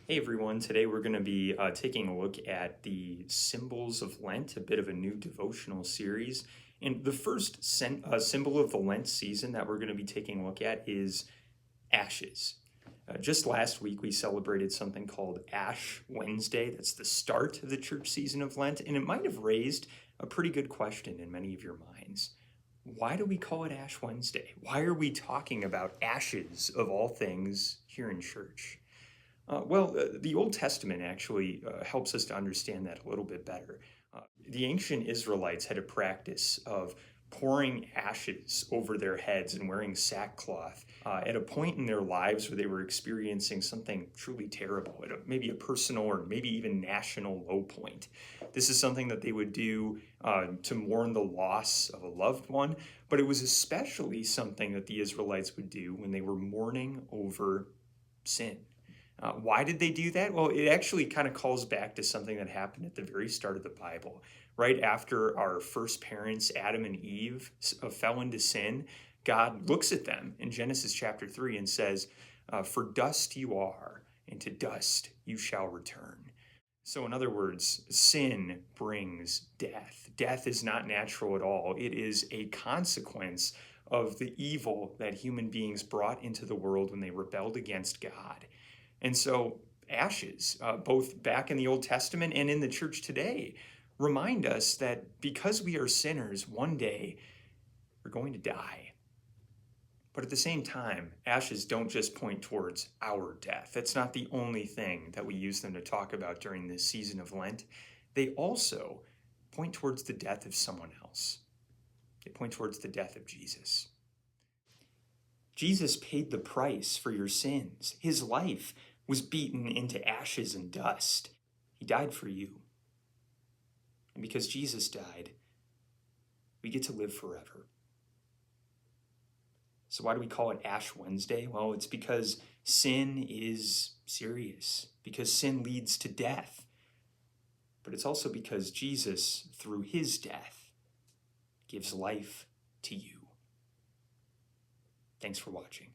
Hey everyone, today we're going to be taking a look at the symbols of Lent, a bit of a new devotional series. And the first symbol of the Lent season that we're going to be taking a look at is ashes. Just last week, we celebrated something called Ash Wednesday. That's the start of the church season of Lent, and it might have raised a pretty good question in many of your minds. Why do we call it Ash Wednesday? Why are we talking about ashes of all things here in church? The Old Testament actually helps us to understand that a little bit better. The ancient Israelites had a practice of pouring ashes over their heads and wearing sackcloth at a point in their lives where they were experiencing something truly terrible, maybe a personal or maybe even national low point. This is something that they would do to mourn the loss of a loved one, but it was especially something that the Israelites would do when they were mourning over sin. Why did they do that? Well, it actually kind of calls back to something that happened at the very start of the Bible. Right after our first parents, Adam and Eve, fell into sin, God looks at them in Genesis chapter 3 and says, For dust you are, and to dust you shall return. So, in other words, sin brings death. Death is not natural at all, it is a consequence of the evil that human beings brought into the world when they rebelled against God. And so, ashes, both back in the Old Testament and in the church today, remind us that because we are sinners, one day we're going to die. But at the same time, ashes don't just point towards our death. That's not the only thing that we use them to talk about during this season of Lent. They also point towards the death of someone else. They point towards the death of Jesus. Jesus paid the price for your sins. His life was beaten into ashes and dust. He died for you. And because Jesus died, we get to live forever. So why do we call it Ash Wednesday? Well, it's because sin is serious, because sin leads to death. But it's also because Jesus, through his death, gives life to you. Thanks for watching.